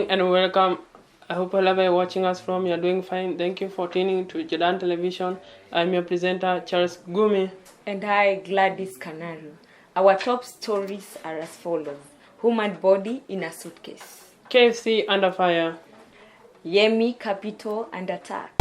morning and welcome. I hope wherever you're watching us from, you're doing fine. Thank you for tuning to Jordan Television. I'm your presenter, Charles Gumi. And I, Gladys Kanario. Our top stories are as follows. Human body in a suitcase. KFC under fire. Yemi capital under attack.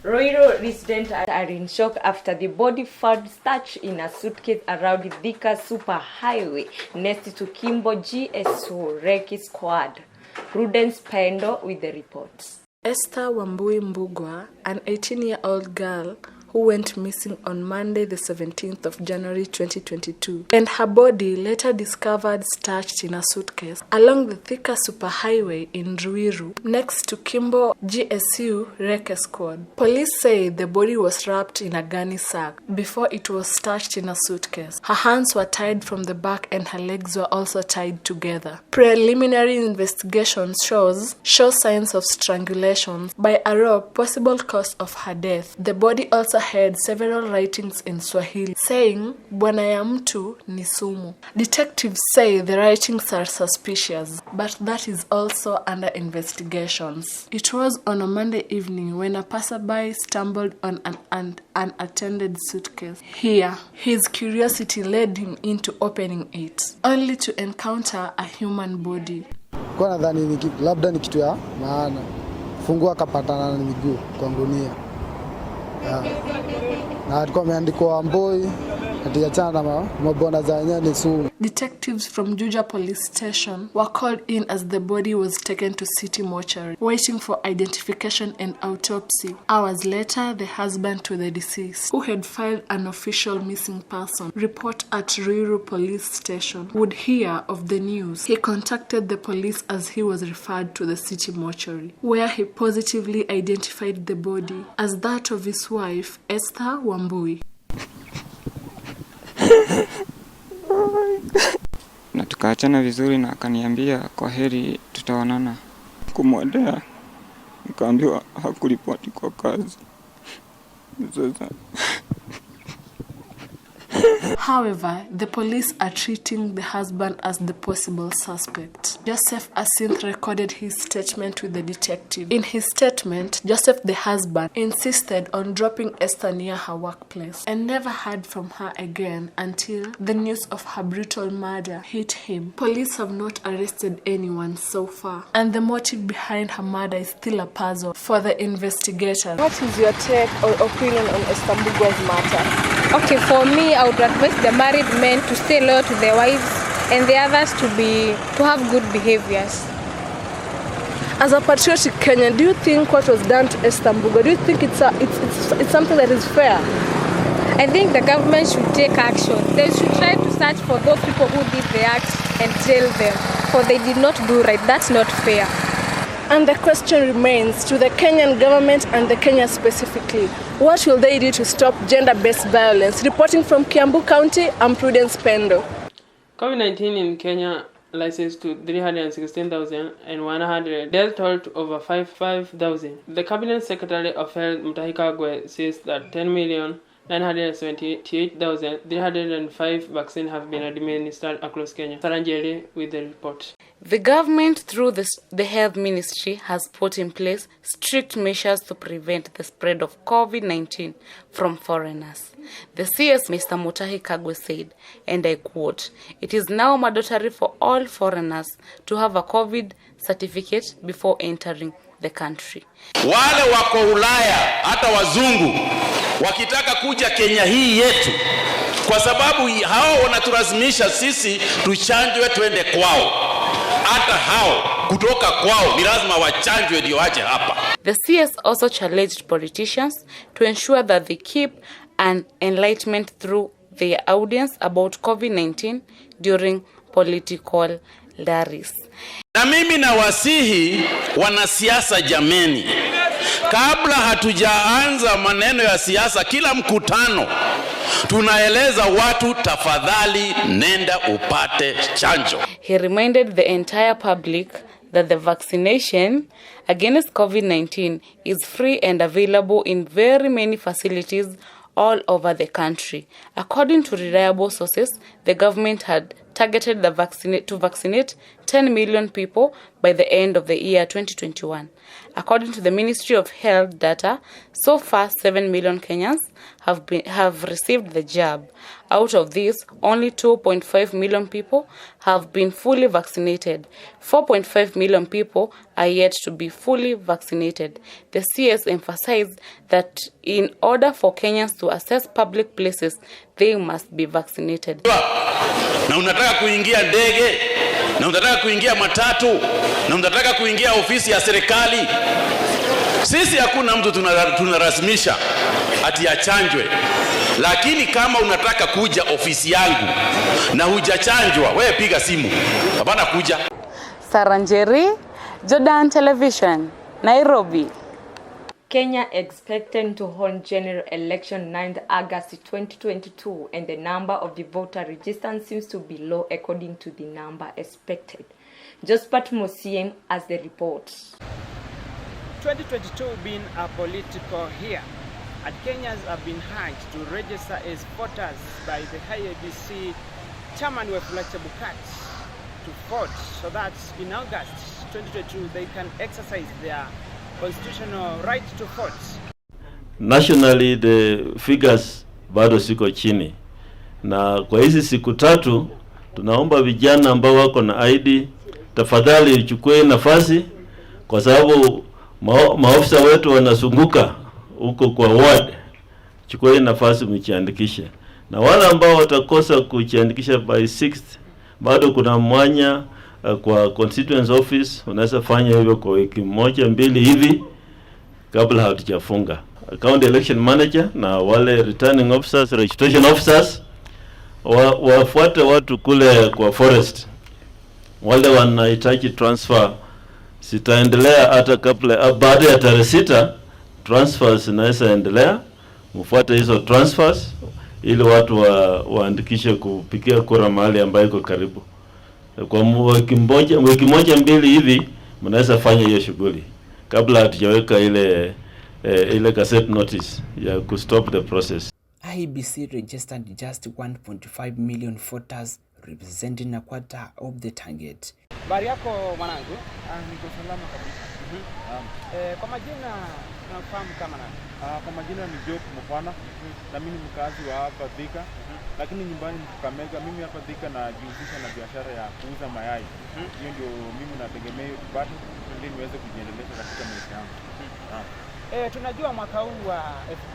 Ruiru residents are in shock after the body found stashed in a suitcase around Thika Superhighway next to Kimbo GSO Reki Squad. Prudence Pendo with the reports. Esther Wambui Mbugwa, an 18-year-old girl who went missing on Monday the 17th of January 2022, and her body later discovered stashed in a suitcase along the Thika Superhighway in Ruiru, next to Kimbo GSU Reke Squad. Police say the body was wrapped in a gunny sack before it was stashed in a suitcase. Her hands were tied from the back and her legs were also tied together. Preliminary investigation shows signs of strangulation by a rope, possible cause of her death. The body also had several writings in Swahili saying Bwana ya mtu ni sumu. Detectives say the writings are suspicious, but that is also under investigations. It was on a Monday evening when a passerby stumbled on an unattended suitcase. Here, his curiosity led him into opening it, only to encounter a human body. Kwa nadhani labda ni kitu ya maana. Fungua kapatana na miguu kwa ngunia. Na alikuwa ameandikwa Amboi atiachana na mabona za nyani sumu. Detectives from Juja Police Station were called in as the body was taken to City Mortuary, waiting for identification and autopsy. Hours later, the husband to the deceased, who had filed an official missing person report at Ruiru Police Station, would hear of the news. He contacted the police as he was referred to the City Mortuary, where he positively identified the body as that of his wife, Esther Wambui. Na tukaachana vizuri na akaniambia kwa heri tutaonana. Kumwendea nikaambiwa hakuripoti kwa kazi. Sasa However, the police are treating the husband as the possible suspect. Joseph Asinth recorded his statement with the detective. In his statement, Joseph, the husband, insisted on dropping Esther near her workplace and never heard from her again until the news of her brutal murder hit him. Police have not arrested anyone so far, and the motive behind her murder is still a puzzle for the investigators. What is your take or opinion on Esther Mbugwa's matter? Okay, for me, I would advise the married men to stay loyal to their wives and the others to have good behaviors. As a patriotic Kenyan, do you think what was done to Esther Mbugwa, do you think it's something that is fair? I think the government should take action. They should try to search for those people who did the act and jail them, for they did not do right. That's not fair. And the question remains to the Kenyan government and the Kenya specifically. What will they do to stop gender-based violence? Reporting from Kiambu County, I'm Prudence Pendo. COVID-19 in Kenya licensed to 316,100. Death toll to over 5,000. The Cabinet Secretary of Health, Mutahi Kagwe, says that 10,978,305 vaccines have been administered across Kenya. Saranjeli with the report. The government, through the Health Ministry, has put in place strict measures to prevent the spread of COVID-19 from foreigners. The CS, Mr. Mutahi Kagwe, said, and I quote, "It is now mandatory for all foreigners to have a COVID certificate before entering the country." Wale wako Ulaya, hata wazungu, wakitaka kuja Kenya hii yetu, kwa sababu hao wanatulazimisha sisi tuchanjwe twende kwao. Hata hao kutoka kwao ni lazima wachanjwe ndio waje hapa. The CS also challenged politicians to ensure that they keep an enlightenment through their audience about COVID-19 during political rallies. Na mimi nawasihi wanasiasa jameni, kabla hatujaanza maneno ya siasa, kila mkutano tunaeleza watu tafadhali nenda upate chanjo. He reminded the entire public that the vaccination against COVID-19 is free and available in very many facilities all over the country. According to reliable sources, the government had targeted to vaccinate 10 million people by the end of the year 2021. According to the Ministry of Health data, so far 7 million Kenyans have received the jab. Out of these, only 2.5 million people have been fully vaccinated. 4.5 million people are yet to be fully vaccinated. The CS emphasized that in order for Kenyans to access public places, they must be vaccinated. Na unataka kuingia ndege, na unataka kuingia matatu, na unataka kuingia ofisi ya serikali. Sisi hakuna mtu tunarasimisha ati achanjwe. Lakini kama unataka kuja ofisi yangu na hujachanjwa, wewe piga simu. Hapana kuja. Saranjeri, Jordan Television, Nairobi. Kenya expected to hold general election 9th August 2022, and the number of the voter registered seems to be low according to the number expected. Jospat Musiem as the report. 2022 being a political year, and Kenyans have been urged to register as voters by the IEBC chairman Wafula Chebukati to vote, so that in August 2022 they can exercise their constitutional right to vote. Nationally the figures bado siko chini, na kwa hizi siku tatu tunaomba vijana ambao wako na ID tafadhali chukue nafasi, kwa sababu maofisa wetu wanazunguka huko kwa ward. Chukue nafasi mjiandikishe, na wale ambao watakosa kujiandikisha by 6th bado kuna mwanya kwa constituency office. Unaweza fanya hivyo kwa wiki moja mbili hivi kabla hatujafunga. County election manager na wale returning officers, registration officers wafuate watu kule kwa forest. Wale wanahitaji transfer sitaendelea hata kabla baada ya tarehe 6 transfers zinaweza endelea. Mfuate hizo transfers ili watu waandikishe kupigia kura mahali ambayo iko karibu. Kwa wiki moja mbili hivi mnaweza fanya hiyo shughuli kabla hatujaweka ile cassette notice ya ku stop the process. IEBC registered just 1.5 million voters, representing a quarter of the target. Habari yako mwanangu? Niko salama kabisa. Kwa majina nafahamu kama nani? Kwa majina ni Job Mfana, na mimi ni mkazi wa hapa Thika, lakini nyumbani ni Kakamega. Mimi hapa Thika najihusisha na biashara ya kuuza mayai. Hiyo ndio mimi nategemea kipato ili niweze kujiendeleza katika maisha yangu. Tunajua mwaka huu wa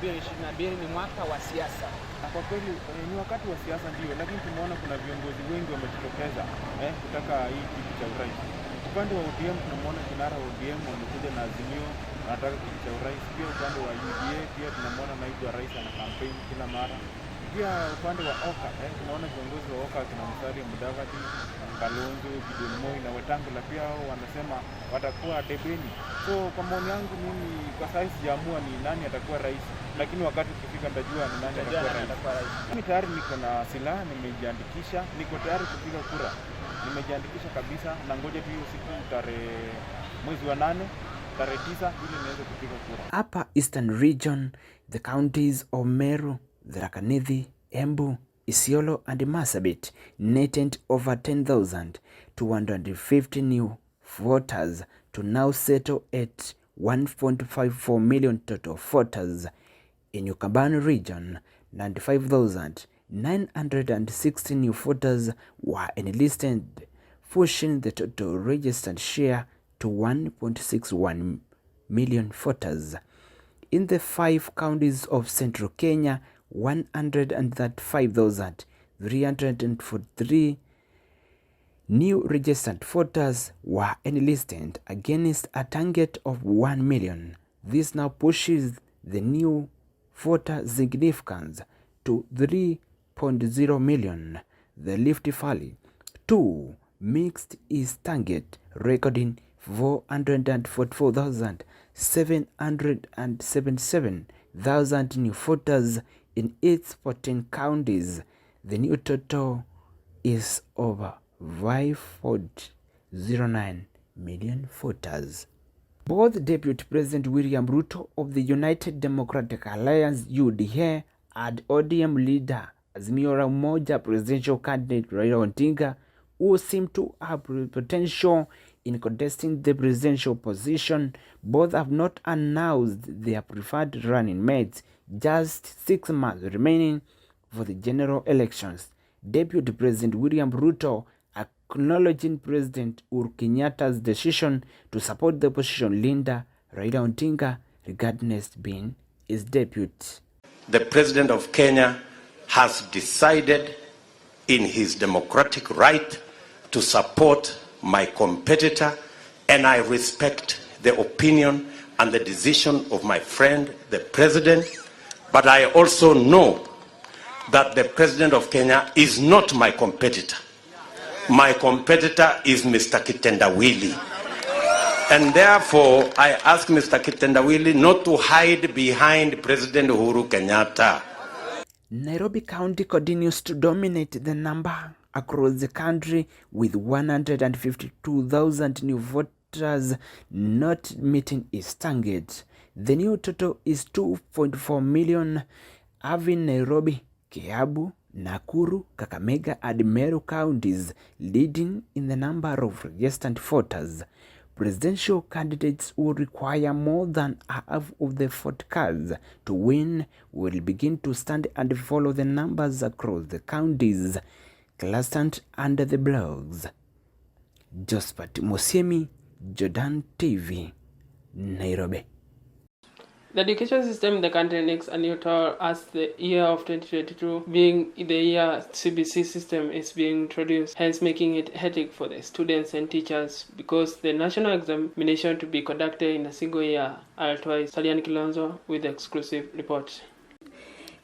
2022 ni mwaka wa siasa. Kwa kweli ni wakati wa siasa ndio, lakini tumeona kuna viongozi wengi wamejitokeza kutaka hii kiti cha urais. Upande wa ODM tunamwona kinara wa ODM wamekuja na azimio anataka kiti cha urais. Pia upande wa UDA pia tunamwona naibu wa rais ana campaign kila mara. Pia upande wa OKA tunaona viongozi wa OKA kina Musalia Mudavadi, Kalonzo, Gideon Moi na Wetangula pia hao wanasema watakuwa debeni. So kwa maoni yangu mimi kwa sasa sijaamua ni nani atakuwa rais, lakini wakati ukifika nitajua ni nani atakuwa rais. Mimi tayari niko na silaha, nimejiandikisha, niko tayari kupiga kura. Nimejiandikisha kabisa na ngoja tu hiyo siku tarehe mwezi wa 8 tarehe 9 ili niweze kupiga kura. Upper Eastern Region, the counties of Meru, Tharaka Nithi, Embu, Isiolo and Marsabit netted over 10,250 new voters to now settle at 1.54 million total voters. In Ukambani region, 95,960 new voters were enlisted, pushing the total registered share to 1.61 million voters. In the 5 counties of Central Kenya, 135,343 new registered voters were enlisted against a target of 1 million. This now pushes the new voter significance to 3.0 million. The Rift Valley 2 mixed its target, recording 444,777 new voters in its 14 counties. The new total is over 5.09 million voters. Both Deputy President William Ruto of the United Democratic Alliance UDA and ODM leader Azimio la Umoja presidential candidate Raila Odinga, who seem to have potential in contesting the presidential position. Both have not announced their preferred running mates, just 6 months remaining for the general elections. Deputy President William Ruto acknowledging President Uhuru Kenyatta's decision to support the opposition leader Raila Odinga, regardless being his deputy. The President of Kenya has decided in his democratic right to support my competitor, and I respect the opinion and the decision of my friend, the President. But I also know that the President of Kenya is not my competitor. My competitor is Mr. Kitendawili. And therefore, I ask Mr. Kitendawili not to hide behind President Uhuru Kenyatta. Nairobi County continues to dominate the number across the country, with 152,000 new voters not meeting its target. The new total is 2.4 million, having Nairobi, Kiambu, Nakuru, Kakamega and Meru counties leading in the number of registered voters. Presidential candidates will require more than half of the vote cards to win will begin to stand and follow the numbers across the counties clustered under the blogs. Josephat Musiemi, Jordan TV, Nairobi. The education system in the country needs a new tour as the year of 2022 being the year CBC system is being introduced, hence making it hectic for the students and teachers because the national examination to be conducted in a single year or twice. Salian Kilonzo with the exclusive report.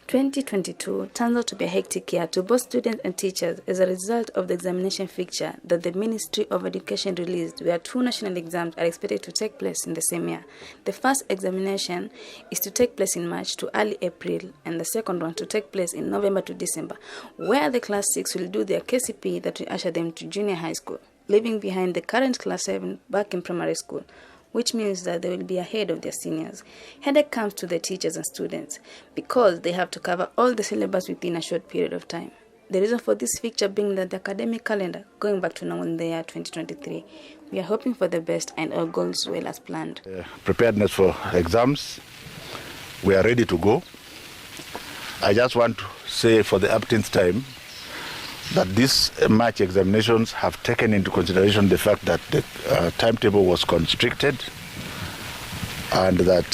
2022 turns out to be a hectic year to both students and teachers as a result of the examination fixture that the Ministry of Education released, where 2 national exams are expected to take place in the same year. The first examination is to take place in March to early April, and the second one to take place in November to December, where the Class 6 will do their KCPE that will usher them to junior high school, leaving behind the current Class 7 back in primary school, which means that they will be ahead of their seniors. Headache comes to the teachers and students because they have to cover all the syllabus within a short period of time. The reason for this fixture being that the academic calendar going back to now in the year 2023. We are hoping for the best and all goes well as planned. Preparedness for exams, we are ready to go. I just want to say for the upteenth time that these March examinations have taken into consideration the fact that the timetable was constricted and that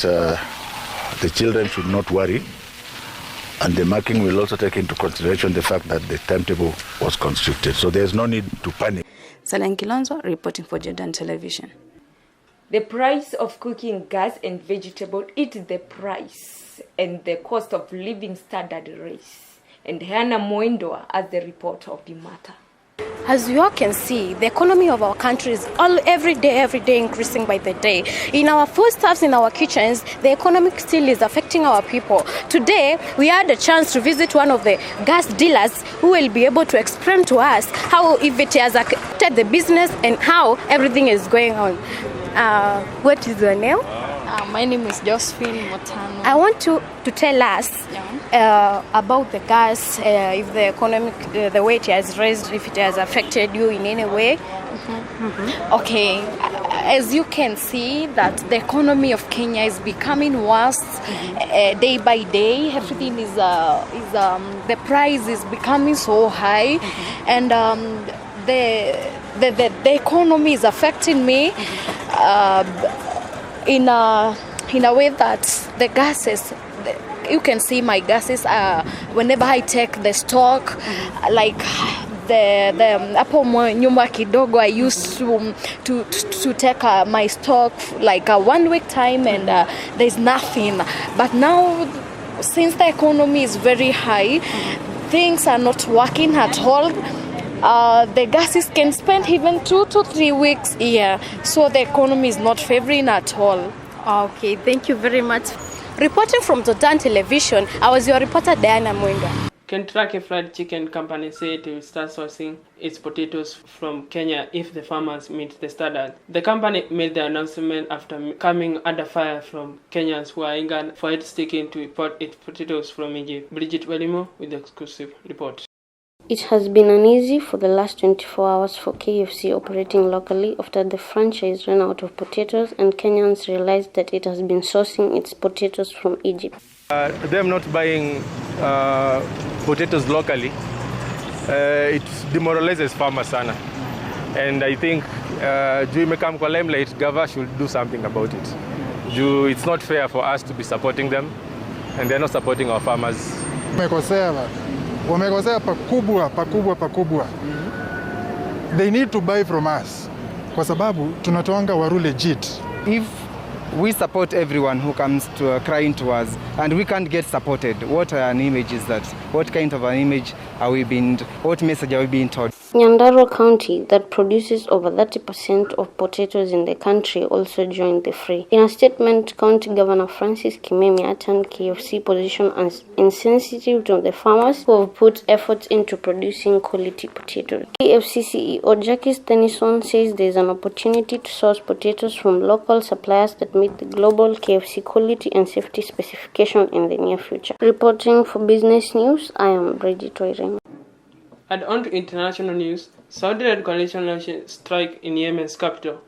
the children should not worry, and the marking will also take into consideration the fact that the timetable was constricted. So there's no need to panic. Salian Kilonzo reporting for Jordan Television. The price of cooking gas and vegetable, it is the price and the cost of living standard raise. And Hannah Moindwa as the report of the matter. As you all can see, the economy of our country is every day increasing by the day. In our foodstuffs, in our kitchens, the economic still is affecting our people. Today, we had a chance to visit one of the gas dealers who will be able to explain to us how if it has affected the business and how everything is going on. What is your name? My name is Josephine Motano. I want you to tell us about the gas, if the economic, the way it has raised, if it has affected you in any way. Okay, as you can see that the economy of Kenya is becoming worse day by day. Everything is the price is becoming so high, and the economy is affecting me in a way that the gases, you can see my gases, whenever I take the stock, like the hapo nyuma kidogo I used to take my stock like a 1 week time, and there's nothing. But now, since the economy is very high, things are not working at all. The gases can spend even 2 to 3 weeks here, so the economy is not favoring at all. Okay, thank you very much. Reporting from Jordan Television, I was your reporter Diana Mwinga. Kentucky Fried Chicken Company said it will start sourcing its potatoes from Kenya if the farmers meet the standard. The company made the announcement after coming under fire from Kenyans who are eager for it sticking to import its potatoes from Egypt. Bridget Welimo with the exclusive report. It has been uneasy for the last 24 hours for KFC operating locally after the franchise ran out of potatoes and Kenyans realized that it has been sourcing its potatoes from Egypt. Them not buying potatoes locally, it demoralizes farmers sana. And I think juu imekam kwa limelight, Gava should do something about it. Juu it's not fair for us to be supporting them and they're not supporting our farmers. Wamekosea pakubwa. They need to buy from us kwa sababu tunatoanga waru legit. If we support everyone who comes to crying to us and we can't get supported, what an image is that? What kind of an image are we being, what message are we being taught? Nyandarua County, that produces over 30% of potatoes in the country, also joined the fray. In a statement, County Governor Francis Kimemia turned KFC position as insensitive to the farmers who have put efforts into producing quality potatoes. KFC CEO Jackie Tennyson says there is an opportunity to source potatoes from local suppliers that meet the global KFC quality and safety specification in the near future. Reporting for Business News, I am Bridget Welimo. And on to international news, Saudi-led coalition launched a strike in Yemen's capital.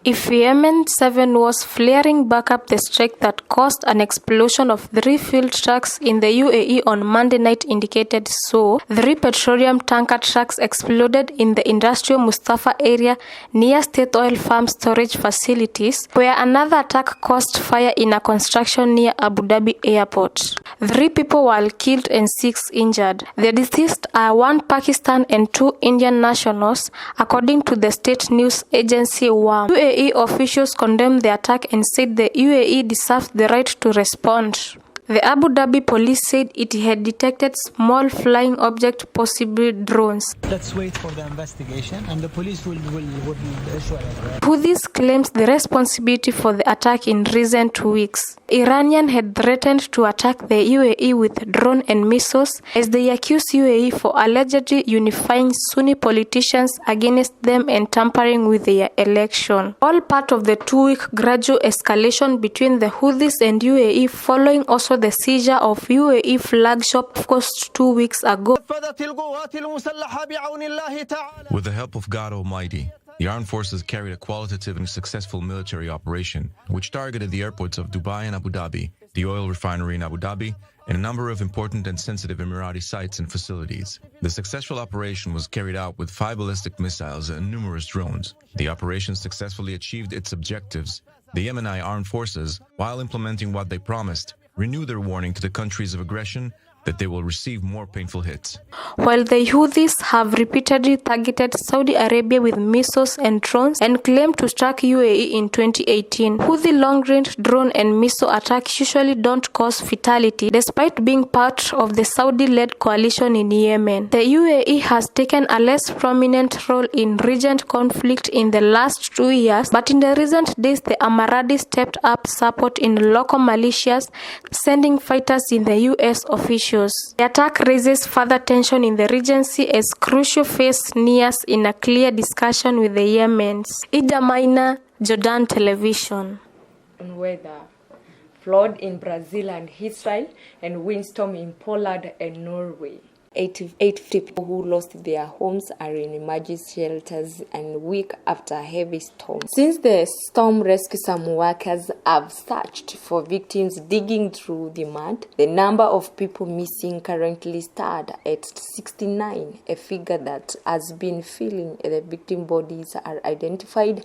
If Yemen 7 was flaring back up the strike that caused an explosion of 3 fuel trucks in the UAE on Monday night indicated so, 3 petroleum tanker trucks exploded in the industrial Mustafa area near state oil farm storage facilities, where another attack caused fire in a construction near Abu Dhabi airport. 3 people were killed and 6 injured. The deceased are 1 Pakistan and 2 Indian nationals, according to the state news agency WAM. UAE officials condemned the attack and said the UAE deserved the right to respond. The Abu Dhabi police said it had detected small flying objects, possibly drones. Let's wait for the investigation and the police will issue it. Houthis claims the responsibility for the attack in recent weeks. Iranian had threatened to attack the UAE with drone and missiles as they accused UAE for allegedly unifying Sunni politicians against them and tampering with their election. All part of the 2-week gradual escalation between the Houthis and UAE following also the seizure of UAE flagship coast 2 weeks ago. With the help of God Almighty, the armed forces carried a qualitative and successful military operation, which targeted the airports of Dubai and Abu Dhabi, the oil refinery in Abu Dhabi, and a number of important and sensitive Emirati sites and facilities. The successful operation was carried out with 5 ballistic missiles and numerous drones. The operation successfully achieved its objectives. The Yemeni armed forces, while implementing what they promised, renew their warning to the countries of aggression that they will receive more painful hits. While the Houthis have repeatedly targeted Saudi Arabia with missiles and drones and claimed to strike UAE in 2018, Houthi long-range drone and missile attacks usually don't cause fatality despite being part of the Saudi-led coalition in Yemen. The UAE has taken a less prominent role in recent conflict in the last 2 years, but in the recent days the Emirati stepped up support in local militias, sending fighters in the US officials. The attack raises further tension in the Regency as crucial phase nears in a clear discussion with the Yemens. Ida Maina, Jordan Television. On weather, flood in Brazil and Israel, and windstorm in Poland and Norway. 850 people who lost their homes are in emergency shelters and a week after a heavy storm. Since the storm rescue, some workers have searched for victims digging through the mud. The number of people missing currently stood at 69, a figure that has been filling. The victim bodies are identified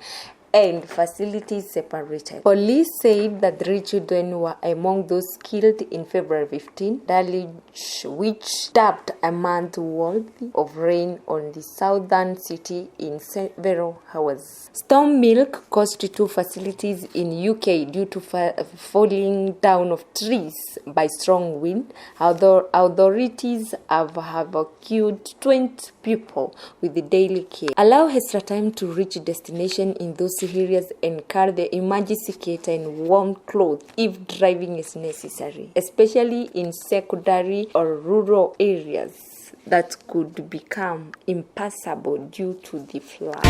and facilities separated. Police said that 3 children were among those killed in February 15, deluge which dumped a month's worth of rain on the southern city in several hours. Storm Milk caused 2 facilities in UK due to falling down of trees by strong wind. Although authorities have evacuated 20 people with the daily care. Allow extra time to reach destination in those areas and carry the emergency kit and warm clothes if driving is necessary, especially in secondary or rural areas that could become impassable due to the flood.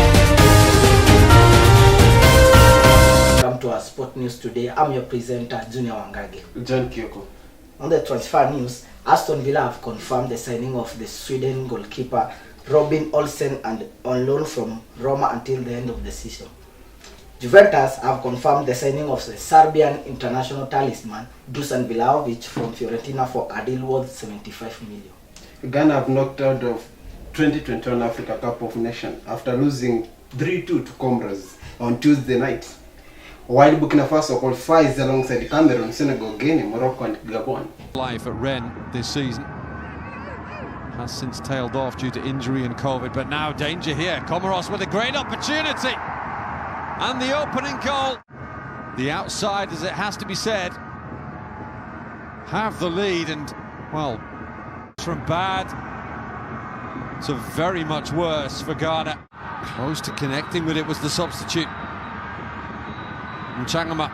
Welcome to our sport news today. I'm your presenter, Junior Wangage. John Kyoko. On the transfer news, Aston Villa have confirmed the signing of the Sweden goalkeeper Robin Olsen and on loan from Roma until the end of the season. Juventus have confirmed the signing of the Serbian international talisman Dusan Vlahovic from Fiorentina for a deal worth 75 million. Ghana have knocked out of 2021 Africa Cup of Nations after losing 3-2 to Comoros on Tuesday night. While Burkina Faso qualifies alongside Cameroon, Senegal, Guinea, Morocco and Gabon. Life at Rennes this season has since tailed off due to injury and COVID, but now danger here. Comoros with a great opportunity. And the opening goal. The outside, as it has to be said, have the lead and, well, from bad to very much worse for Ghana. Close to connecting with it was the substitute. Changama.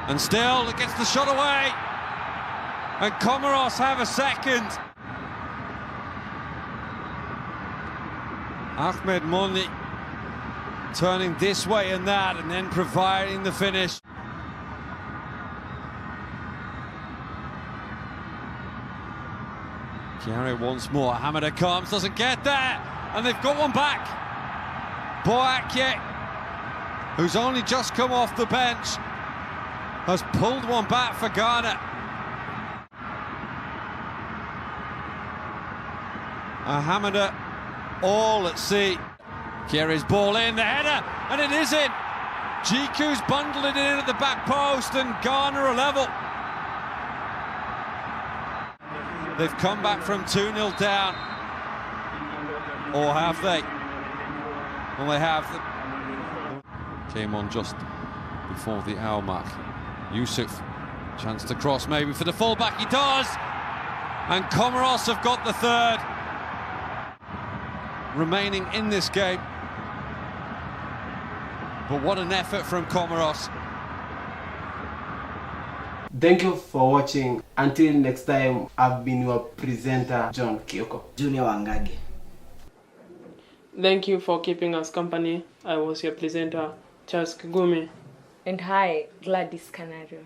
And still it gets the shot away. And Comoros have a second. Ahmed Moni turning this way and that and then providing the finish. Chiaro once more. Hamada comes, doesn't get there. And they've got one back. Boakye, who's only just come off the bench, has pulled one back for Ghana. Hamada all at sea. Kierre's ball in, the header, and it is in. Jiku's bundled it in at the back post and Ghana are level. They've come back from 2-0 down. Or have they? Well, they have. Came on just before the hour mark. Yusuf, chance to cross maybe for the fullback, he does! And Comoros have got the third. Remaining in this game. But what an effort from Comoros. Thank you for watching. Until next time, I've been your presenter, John Kyoko. Junior Wangage. Thank you for keeping us company. I was your presenter, Charles Kigumi. And hi, Gladys Kanario.